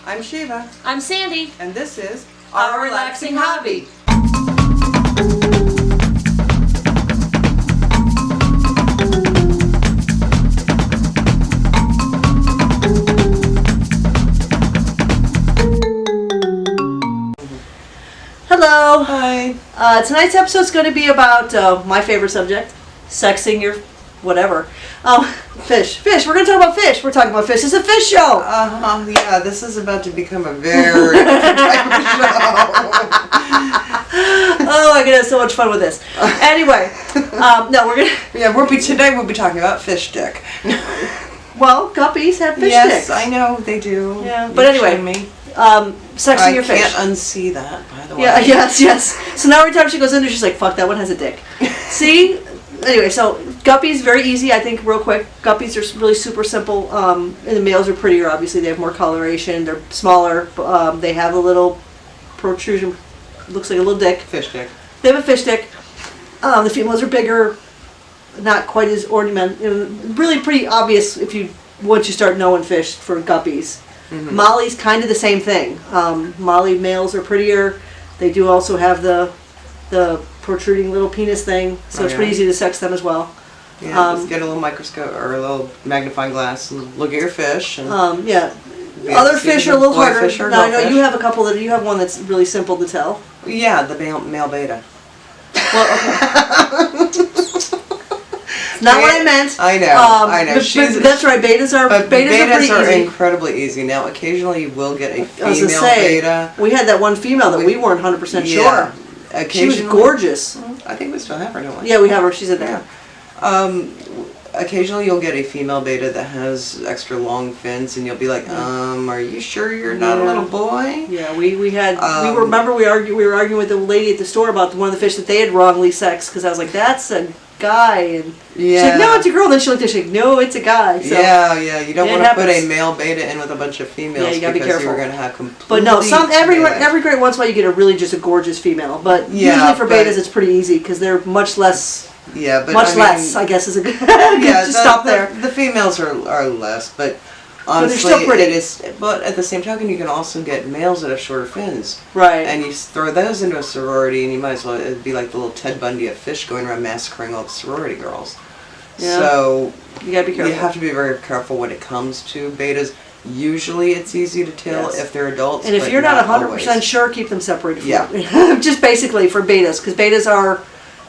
I'm Shiva. I'm Sandy. And this is Our Relaxing Hobby. Hello. Hi. Tonight's episode is going to be about my favorite subject, sexing your whatever. Fish. We're going to talk about fish. We're talking about fish. It's a fish show. Yeah, this is about to become a very different type of show. Oh, I'm going to have so much fun with this. Anyway, no, we're going to... Yeah, today we'll be talking about fish dick. Well, guppies have fish yes, sticks. I know, they do. Yeah, You've but anyway, shown me. sexing your fish. I can't unsee that, by the way. Yeah, yes. So now every time she goes in there, she's like, fuck, that one has a dick. See? Anyway, so guppies, very easy, I think, real quick. Guppies are really super simple. And the males are prettier, obviously. They have more coloration. They're smaller. They have a little protrusion. Looks like a little dick. Fish dick. They have a fish dick. The females are bigger. Not quite as ornamental. Really pretty obvious once you start knowing fish for guppies. Mm-hmm. Molly's kind of the same thing. Molly males are prettier. They do also have the protruding little penis thing, so it's pretty easy to sex them as well. Yeah, just get a little microscope or a little magnifying glass and look at your fish. And yeah. Other fish are a little harder. Now I know you have a couple you have one that's really simple to tell. Yeah, the male beta. Well, okay. Not what I meant. I know. That's right. Betas are pretty easy. Incredibly easy. Now, occasionally you will get a female beta. We had that one female that we weren't 100% sure. She was gorgeous. I think we still have her, don't we? Yeah, we have her. She's in there. Yeah. Occasionally you'll get a female beta that has extra long fins, and you'll be like, are you sure you're not a little boy? Yeah, we remember we were arguing with the lady at the store about one of the fish that they had wrongly sexed, because I was like, that's a guy, and she's like, no, it's a girl. And then she looked at it, she's like, no, it's a guy. So, yeah, you don't want to put a male beta in with a bunch of females, you gotta because be careful. you're going to have complete. But no, every great once in a while you get a gorgeous female, but usually for betas it's pretty easy because they're much less. Yeah, but less, I guess, is a good. Stop there. The females are less, but honestly, they're still pretty. It is. But at the same token, you can also get males that have shorter fins, right? And you throw those into a sorority, and you might as well. It'd be like the little Ted Bundy of fish going around massacring all the sorority girls. Yeah. So you gotta be careful. You have to be very careful when it comes to betas. Usually, it's easy to tell if they're adults. And if you're not 100% sure, keep them separated. Just basically for betas, because betas are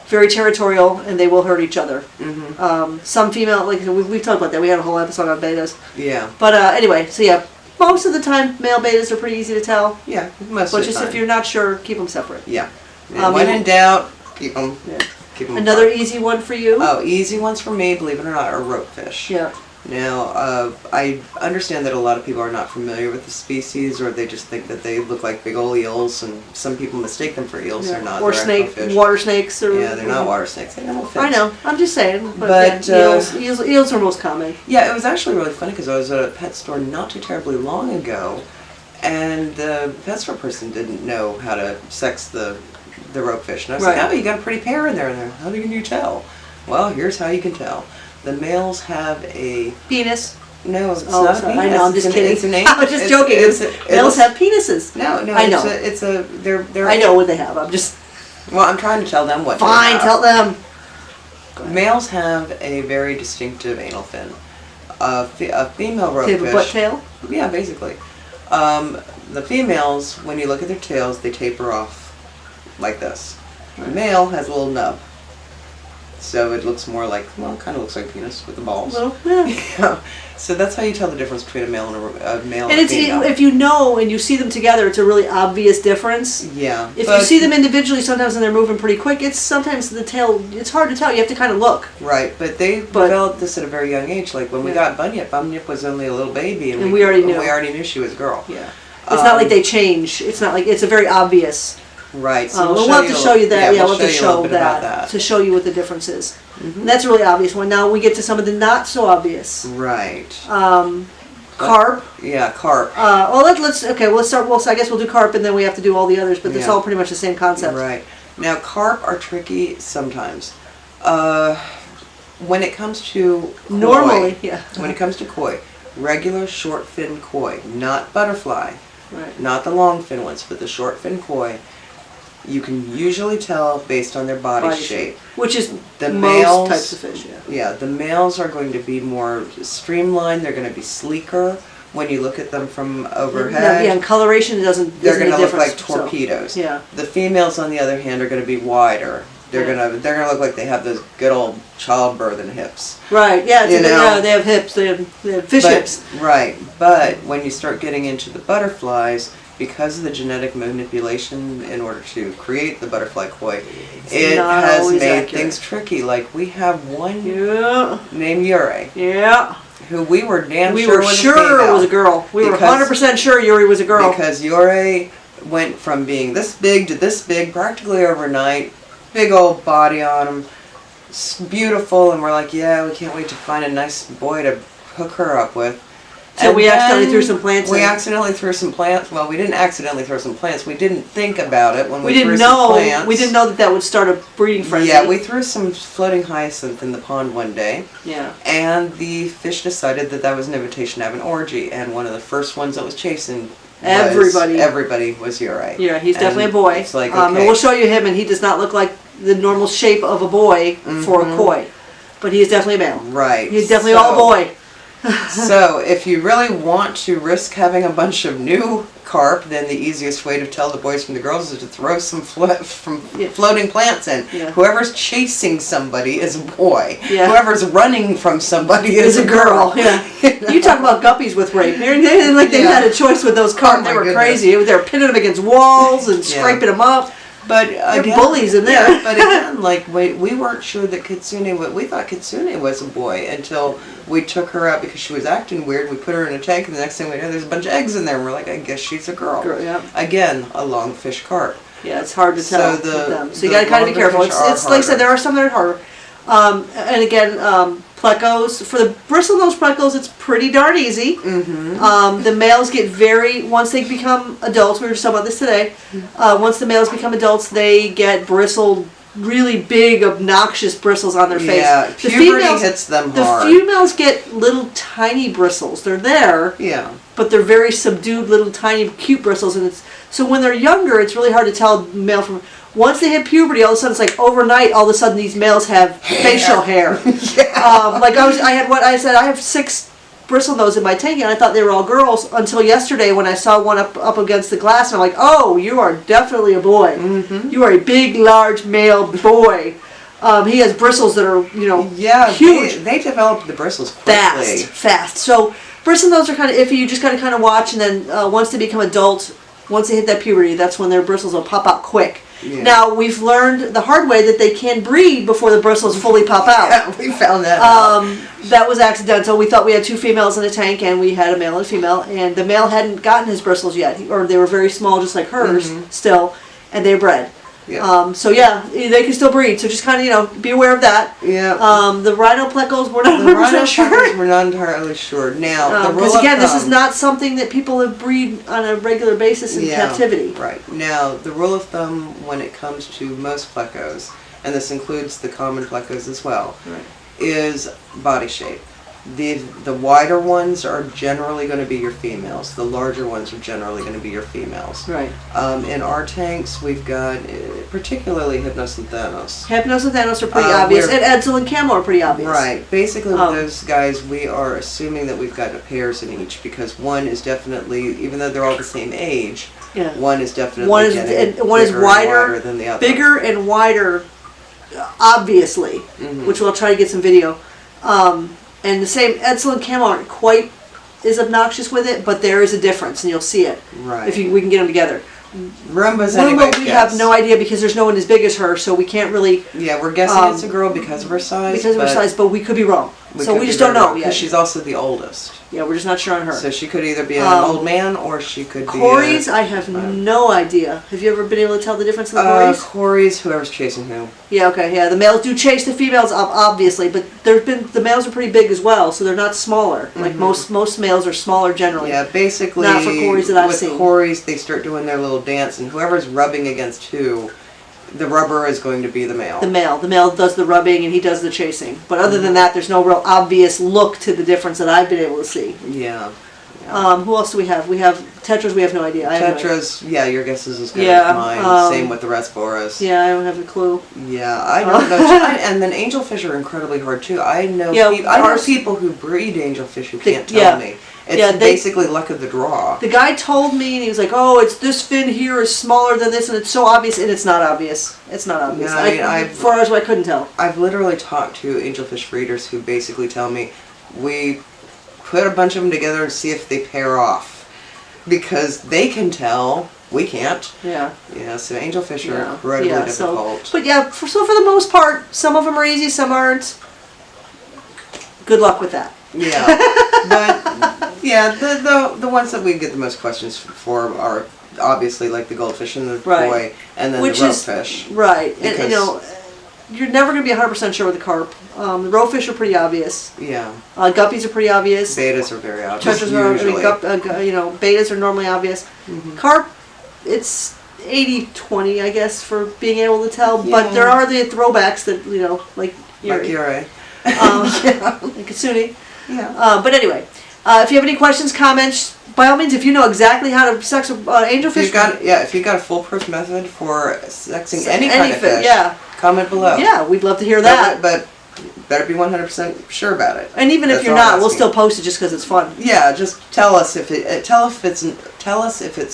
very territorial and they will hurt each other. Mm-hmm. Some female, like we've talked about that. We had a whole episode on betas. Yeah. But anyway, so yeah, most of the time male betas are pretty easy to tell. Yeah, most of the time. But if you're not sure, keep them separate. Yeah. When in doubt, keep them. Yeah. Keep them Another apart. easy one for you. Oh, easy ones for me, believe it or not, are rope fish. Yeah. Now, I understand that a lot of people are not familiar with the species, or they just think that they look like big old eels, and some people mistake them for eels. They're not. Or water snakes. They're not water snakes. They're little fish. I know. I'm just saying. But eels are most common. Yeah, it was actually really funny because I was at a pet store not too terribly long ago, and the pet store person didn't know how to sex the rope fish, and I was like, "Oh, you got a pretty pair in there." And how can you tell? Well, here's how you can tell. The males have a penis. No, it's not a penis. I know. I'm just kidding. It's an I was just joking. Males have penises. No. I know. They're. I know what they have. I'm just. Well, I'm trying to tell them what. Fine, tell them. Males have a very distinctive anal fin. A female rope fish. They have a butt tail. Yeah, basically. The females, when you look at their tails, they taper off like this. The male has a little nub. So it looks more like, it kind of looks like a penis with the balls. Well, yeah. So that's how you tell the difference between a male and a female. If you know and you see them together, it's a really obvious difference. Yeah. If you see them individually, sometimes when they're moving pretty quick, sometimes the tail, it's hard to tell. You have to kind of look. Right, but they developed this at a very young age. Like when we got Bunyip was only a little baby, and we already knew she was a girl. Yeah. It's not like they change. It's not like, it's a very obvious. Right. So we'll have to show you that. Yeah, we'll have to show that to show you what the difference is. Mm-hmm. And that's a really obvious one. Now we get to some of the not so obvious. Right. Carp. Yeah, carp. Let's start. Well, I guess we'll do carp, and then we have to do all the others. But it's all pretty much the same concept. Right. Now, carp are tricky sometimes. When it comes to koi, normally, yeah. When it comes to koi, regular short fin koi, not butterfly, Right. not the long fin ones, but the short fin koi, you can usually tell based on their body shape. Which is The most males, types of fish, yeah. Yeah, the males are going to be more streamlined. They're going to be sleeker when you look at them from overhead. Yeah, and coloration They're going to look like so, torpedoes. yeah. The females, on the other hand, are going to be wider. They're gonna look like they have those good old childbirthing hips. Right. Yeah. You know? Yeah. They have hips. They have fish hips. Right. But when you start getting into the butterflies, because of the genetic manipulation in order to create the butterfly koi, it not has always made accurate. things tricky. Like we have one Yeah. named Yuri, Yeah. who we were damn We sure were was a sure female. it was a girl. We were Because- 100% sure Yuri was a girl. Because Yuri went from being this big to this big practically overnight. Big old body on him, beautiful, and we're like, yeah, we can't wait to find a nice boy to hook her up with. So And we accidentally then threw some plants We in. accidentally threw some plants. Well, we didn't accidentally throw some plants. We didn't think about it when we, we didn't threw know. some plants. We didn't know that would start a breeding frenzy. Yeah, we threw some floating hyacinth in the pond one day, Yeah. and the fish decided that that was an invitation to have an orgy, and one of the first ones that was chasing everybody was Yuri. Yeah, he's And definitely a boy. It's like, And okay. we'll show you him, and he does not look like the normal shape of a boy for a koi, but he is definitely a male. Right. He's definitely all a boy. So, if you really want to risk having a bunch of new carp, then the easiest way to tell the boys from the girls is to throw some floating plants in. Yeah. Whoever's chasing somebody is a boy. Yeah. Whoever's running from somebody Is is a girl. Yeah. You talk about guppies with rape. They like they Yeah. had a choice with those carp. Oh They my were goodness. crazy. They were pinning them against walls and scraping them up. But They're again, bullies in there. Yeah, but again, like we weren't sure that Kitsune. We thought Kitsune was a boy until we took her out because she was acting weird. We put her in a tank, and the next thing we know, there's a bunch of eggs in there. And we're like, I guess she's a girl. Yeah. Again, a longfish carp. Yeah, it's hard to tell So with them. So the you got to kind of be careful. longer fish It's are like I said, harder. there are some that are harder. And again, plecos. For the bristlenose plecos, it's pretty darn easy. Mm-hmm. The males get once they become adults, we were just talking about this today, once the males become adults, they get bristled, really big, obnoxious bristles on their face. Yeah, The puberty females, hits them the hard. females get little tiny bristles. They're there, Yeah. but they're very subdued, little tiny, cute bristles. And so when they're younger, it's really hard to tell male from. Once they hit puberty, all of a sudden it's like overnight. All of a sudden, these males have facial hair. Like I said, I have 6 bristlenose in my tank, and I thought they were all girls until yesterday when I saw one up against the glass, and I'm like, oh, you are definitely a boy. Mm-hmm. You are a big, large male boy. He has bristles that are, Yeah, huge. They develop the bristles quickly. Fast. So bristlenose are kind of iffy. You just got to kind of watch, and then once they become adults, once they hit that puberty, that's when their bristles will pop out quick. Yeah. Now, we've learned the hard way that they can breed before the bristles fully pop out. Yeah, we found that out. That was accidental. We thought we had 2 females in a tank, and we had a male and a female, and the male hadn't gotten his bristles yet, or they were very small, just like hers, still, and they bred. Yeah. So yeah, they can still breed. So just kind of be aware of that. Yeah. The rhino plecos, we're not The 100% rhino sure. plecos, we're not entirely sure. Now, the rule Because of again, this is thumb- not something that people have breed on a regular basis in captivity. Right. Now, the rule of thumb when it comes to most plecos, and this includes the common plecos as well, Right. is body shape. The wider ones are generally going to be your females. The larger ones are generally going to be your females. Right. In our tanks, we've got particularly Hypnos and Thanos. Hypnos and Thanos are pretty obvious, and Edsel and Camel are pretty obvious. Right. Basically, with those guys, we are assuming that we've got pairs in each because one is definitely, even though they're all the same age, Yeah. one is definitely One is getting one is bigger and wider than the other. Bigger and wider, obviously, which we'll try to get some video. And the same, Edsel and Camel aren't quite as obnoxious with it, but there is a difference, and you'll see it Right. if we can get them together. Roomba's Roomba, anybody's we guess. have no idea because there's no one as big as her, so we can't really Yeah, we're guessing it's a girl because of her size. because of her size, but we could be wrong. So could we be just don't very know wrong, yet. 'cause she's also the oldest. Yeah, we're just not sure on her. So she could either be an old man or she could be Corey's, I have no idea. Have you ever been able to tell the difference in the Corey's? Corey's, whoever's chasing who. Yeah, okay, yeah. The males do chase the females up, obviously, but the males are pretty big as well, so they're not smaller. Like most males are smaller generally. Yeah, basically, Not for Corey's that I've with seen. Corey's, they start doing their little dance, and whoever's rubbing against who The rubber is going to be the male. The male does the rubbing and he does the chasing. But other than that, there's no real obvious look to the difference that I've been able to see. Yeah. Who else do we have? We have Tetras. We have no idea. I have no idea. Tetras, yeah, your guess is as good Yeah, as mine. Same with the Rasboras. Yeah, I don't have a clue. Yeah, I don't know. And then angelfish are incredibly hard too. I know people who breed angelfish who can't tell me. It's basically luck of the draw. The guy told me, and he was like, "Oh, it's this fin here is smaller than this, and it's so obvious." And it's not obvious. It's not obvious. No, for ours, I couldn't tell. I've literally talked to angelfish breeders who basically tell me, we put a bunch of them together and see if they pair off, because they can tell. We can't. Yeah. Yeah. So angelfish are incredibly difficult. But yeah, for the most part, some of them are easy, some aren't. Good luck with that. Yeah, but yeah, the ones that we get the most questions for are obviously like the goldfish and the koi, and then the ropefish. Right, and you know, you're never going to be 100% sure with the carp. The ropefish are pretty obvious. Yeah. Guppies are pretty obvious. Betas are very obvious. Tetras are, betas are normally obvious. Mm-hmm. Carp, it's 80-20, I guess, for being able to tell. Yeah. But there are the throwbacks that like Yuri. Like Katsuni. Yeah. But anyway, if you have any questions, comments, by all means, if you know exactly how to sex angelfish, if you've got a foolproof method for sexing any kind of fish, comment below. Yeah, we'd love to hear that. But better be 100% sure about it. And even if you're not, we'll still post it just because it's fun. Yeah, just tell us if it's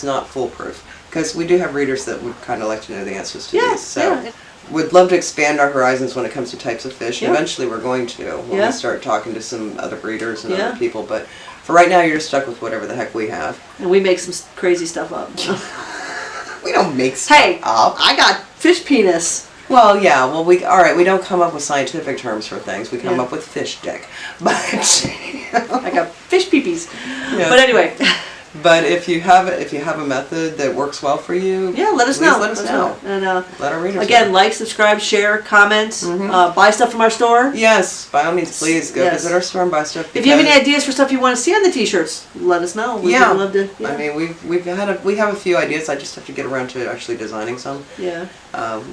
not foolproof, because we do have readers that would kind of like to know the answers to these. So. We'd love to expand our horizons when it comes to types of fish. And eventually we're going to when we start talking to some other breeders and other people. But for right now, you're just stuck with whatever the heck we have. And we make some crazy stuff up. We don't make stuff up. I got fish penis. Well, yeah. Well, we don't come up with scientific terms for things. We come up with fish dick. But I got fish peepees. Yeah. But anyway. But if you have a method that works well for you, let us know. Let us know. And let our readers again, know. like, subscribe, share, comment, buy stuff from our store. Yes, by all means, please go visit our store and buy stuff. If you have any ideas for stuff you want to see on the T-shirts, let us know. We'd love to. Yeah. I mean, we have a few ideas. I just have to get around to actually designing some. Yeah.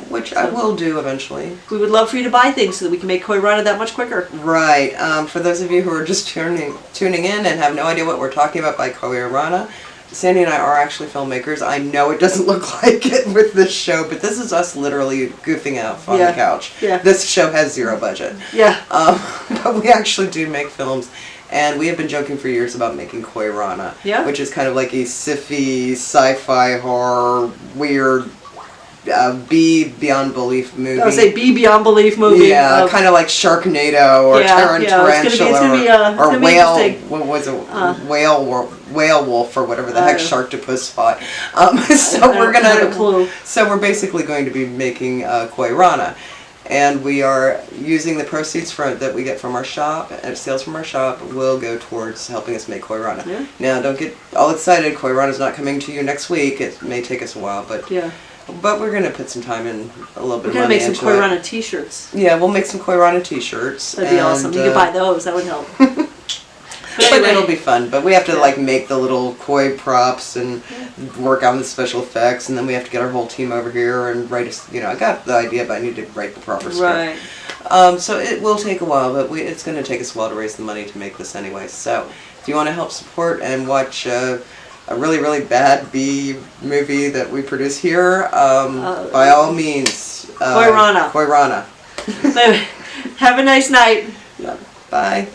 Which I will do eventually. We would love for you to buy things so that we can make Koi Rana that much quicker. Right. For those of you who are just tuning in and have no idea what we're talking about by Koi Rana, Sandy and I are actually filmmakers. I know it doesn't look like it with this show, but this is us literally goofing out on the couch. Yeah. This show has zero budget. Yeah. But we actually do make films, and we have been joking for years about making Koi Rana, which is kind of like a sci-fi, sci-fi horror, weird, beyond belief movie. I would say beyond belief movie. Yeah, kind of like Sharknado or Tarantula or Whale. What was it? Whale Wolf or whatever the heck Sharktopus fought. So we're basically going to be making Koi Rana. And we are using the proceeds that we get from our shop, and sales from our shop will go towards helping us make Koi Rana. Yeah. Now, don't get all excited. Koi Rana is not coming to you next week. It may take us a while, but we're going to put some time in, a little bit of money into it. We're going to make some Koi Rana t-shirts. Yeah, we'll make some Koi Rana t-shirts. That'd be awesome. You could buy those. That would help. But it'll be fun. But we have to make the little koi props and work on the special effects, and then we have to get our whole team over here and write I got the idea, but I need to write the proper script. Right. So it will take a while, but it's going to take us a while to raise the money to make this anyway. So if you want to help support and watch a really, really bad B movie that we produce here, by all means, Koi Rana. Koi Rana. Have a nice night. Bye.